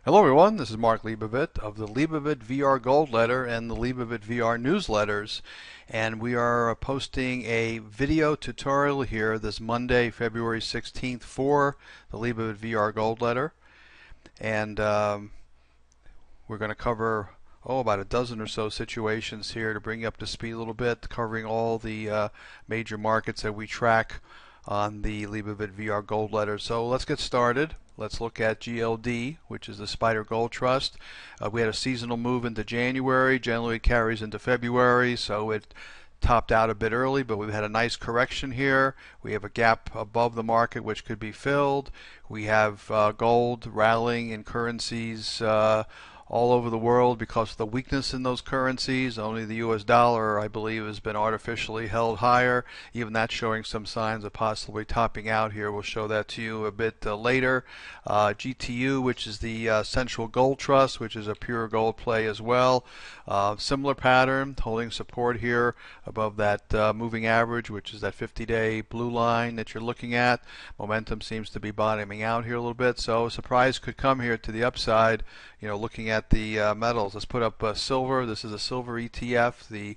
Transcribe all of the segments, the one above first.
Hello everyone, this is Mark Leibovit of the Leibovit VR Gold Letter and the Leibovit VR newsletters, and we are posting a video tutorial here this Monday, February 16th for the Leibovit VR Gold Letter, and we're going to cover about a dozen or so situations here to bring you up to speed a little bit, covering all the major markets that we track on the Leibovit VR Gold Letter. So let's get started. Let's look at GLD, which is the Spider Gold Trust. We had a seasonal move into January. Generally, it carries into February, so it topped out a bit early, but we've had a nice correction here. We have a gap above the market which could be filled. We have gold rallying in currencies all over the world because of the weakness in those currencies. Only the US dollar, I believe, has been artificially held higher. Even that's showing some signs of possibly topping out here. We'll show that to you a bit later. GTU, which is the Central Gold Trust, which is a pure gold play as well. Similar pattern, holding support here above that moving average, which is that 50-day blue line that you're looking at. Momentum seems to be bottoming out here a little bit, so a surprise could come here to the upside, looking at the metals. Let's put up silver. This is a silver ETF, the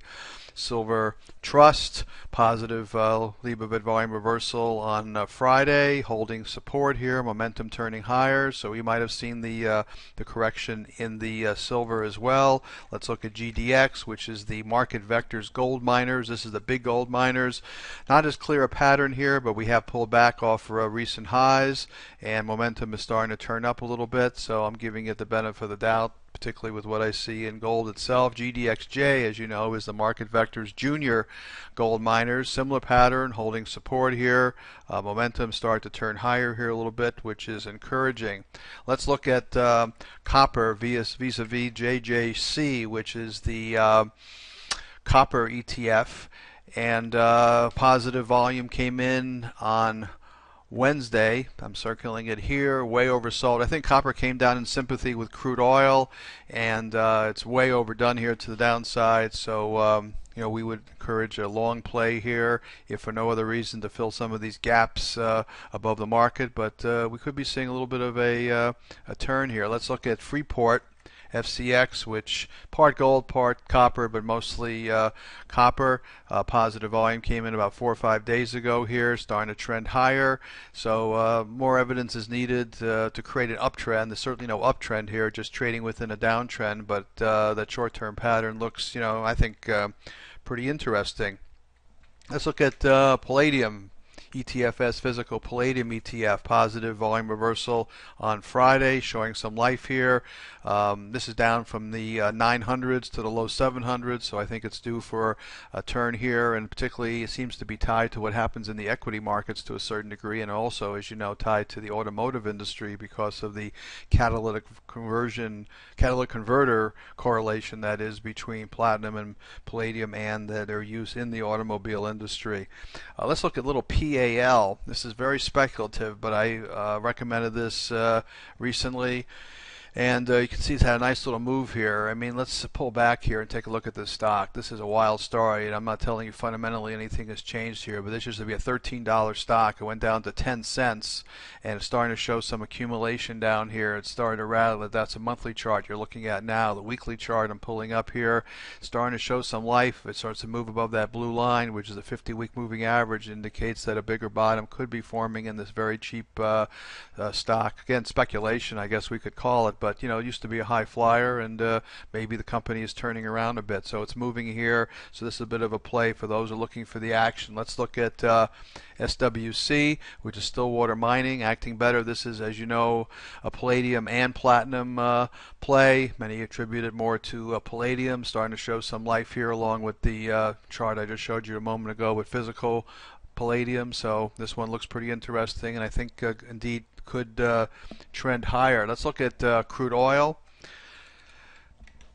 Silver Trust, positive Leibovit volume reversal on Friday, holding support here, momentum turning higher. So we might have seen the correction in the silver as well. Let's look at GDX, which is the market vectors gold miners. This is the big gold miners. Not as clear a pattern here, but we have pulled back off recent highs, and momentum is starting to turn up a little bit. So I'm giving it the benefit of the doubt, particularly with what I see in gold itself. GDXJ, as you know, is the market vectors junior gold miners. Similar pattern, holding support here. Momentum start to turn higher here a little bit, which is encouraging. Let's look at copper vis-a-vis JJC, which is the copper ETF, and positive volume came in on Wednesday. I'm circling it here, way oversold. I think copper came down in sympathy with crude oil, and it's way overdone here to the downside. So we would encourage a long play here, if for no other reason to fill some of these gaps above the market. But we could be seeing a little bit of a turn here. Let's look at Freeport FCX, which part gold, part copper, but mostly copper. Positive volume came in about 4 or 5 days ago here, starting to trend higher. So more evidence is needed to create an uptrend. There's certainly no uptrend here, just trading within a downtrend, but that short-term pattern looks, I think, pretty interesting. Let's look at palladium. ETFS physical palladium ETF, positive volume reversal on Friday, showing some life here. This is down from the 900s to the low 700s, so I think it's due for a turn here, and particularly it seems to be tied to what happens in the equity markets to a certain degree, and also, as you know, tied to the automotive industry because of the catalytic converter correlation that is between platinum and palladium and their use in the automobile industry. Let's look at little PAL. This is very speculative, but I recommended this recently. And you can see it's had a nice little move here. I mean, let's pull back here and take a look at this stock. This is a wild story, and I'm not telling you fundamentally anything has changed here, but this used to be a $13 stock. It went down to 10 cents, and it's starting to show some accumulation down here. It's starting to rattle. That's a monthly chart you're looking at now. The weekly chart I'm pulling up here, starting to show some life. It starts to move above that blue line, which is a 50-week moving average. It indicates that a bigger bottom could be forming in this very cheap stock. Again, speculation, I guess we could call it, but it used to be a high flyer, and maybe the company is turning around a bit. So it's moving here. So this is a bit of a play for those who are looking for the action. Let's look at SWC, which is Stillwater Mining, acting better. This is, as you know, a palladium and platinum play. Many attribute it more to palladium, starting to show some life here along with the chart I just showed you a moment ago with physical palladium. So this one looks pretty interesting, and I think indeed could trend higher. Let's look at crude oil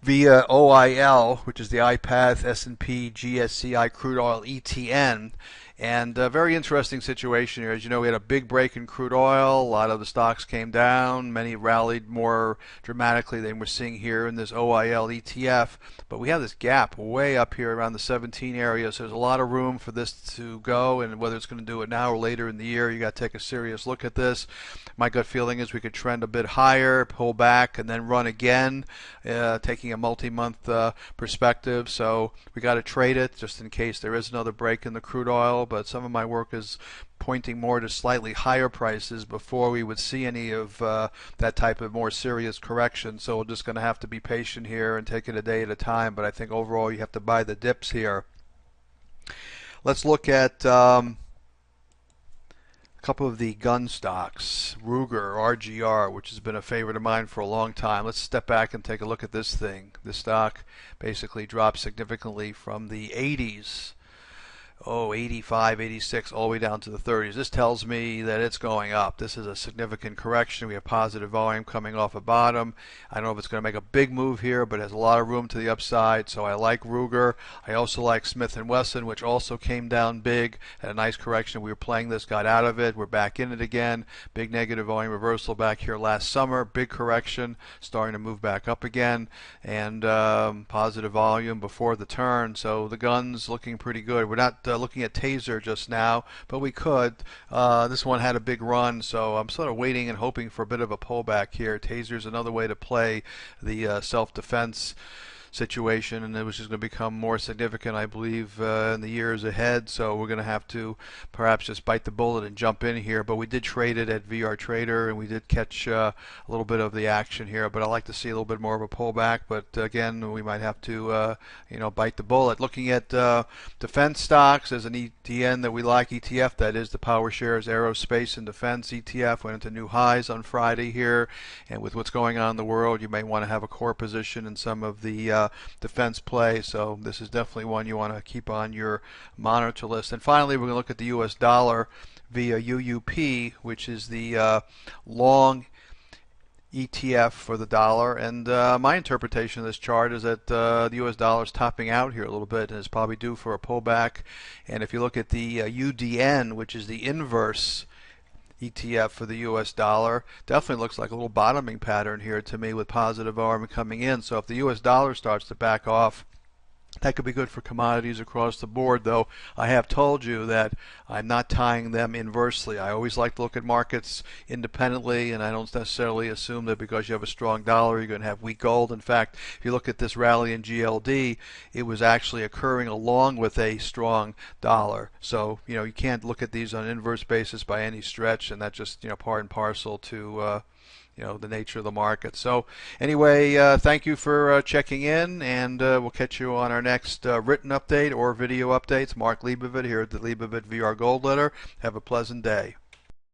via OIL, which is the iPath S&P GSCI crude oil ETN, And a very interesting situation here. As you know, we had a big break in crude oil. A lot of the stocks came down. Many rallied more dramatically than we're seeing here in this OIL ETF. But we have this gap way up here around the 17 area. So there's a lot of room for this to go. And whether it's going to do it now or later in the year, you got to take a serious look at this. My gut feeling is we could trend a bit higher, pull back, and then run again, taking a multi-month perspective. So we got to trade it just in case there is another break in the crude oil. But some of my work is pointing more to slightly higher prices before we would see any of that type of more serious correction. So we're just going to have to be patient here and take it a day at a time. But I think overall you have to buy the dips here. Let's look at a couple of the gun stocks. Ruger, RGR, which has been a favorite of mine for a long time. Let's step back and take a look at this thing. This stock basically dropped significantly from the 80s. 85, 86, all the way down to the 30s. This tells me that it's going up. This is a significant correction. We have positive volume coming off a bottom. I don't know if it's going to make a big move here, but it has a lot of room to the upside. So I like Ruger. I also like Smith & Wesson, which also came down big. Had a nice correction. We were playing this, got out of it. We're back in it again. Big negative volume reversal back here last summer. Big correction, starting to move back up again. And positive volume before the turn. So the gun's looking pretty good. We're not looking at Taser just now, but we could. This one had a big run, so I'm sort of waiting and hoping for a bit of a pullback here. Taser's another way to play the self-defense situation, and it was just going to become more significant, I believe, in the years ahead. So we're going to have to perhaps just bite the bullet and jump in here. But we did trade it at VR Trader, and we did catch a little bit of the action here. But I like to see a little bit more of a pullback. But again, we might have to, bite the bullet. Looking at defense stocks as an ETN that we like, ETF, that is the Power Shares Aerospace and Defense ETF, went into new highs on Friday here. And with what's going on in the world, you may want to have a core position in some of the defense play. So this is definitely one you want to keep on your monitor list. And finally, we're going to look at the US dollar via UUP, which is the long ETF for the dollar. And my interpretation of this chart is that the US dollar is topping out here a little bit and is probably due for a pullback. And if you look at the UDN, which is the inverse ETF for the US dollar, definitely looks like a little bottoming pattern here to me with positive arm coming in. So if the US dollar starts to back off, that could be good for commodities across the board, though I have told you that I'm not tying them inversely. I always like to look at markets independently, and I don't necessarily assume that because you have a strong dollar, you're going to have weak gold. In fact, if you look at this rally in GLD, it was actually occurring along with a strong dollar. So, you can't look at these on an inverse basis by any stretch, and that's just, part and parcel to the nature of the market. So anyway, thank you for checking in, and we'll catch you on our next written update or video updates. Mark Leibovit here at the Leibovit VR Gold Letter. Have a pleasant day.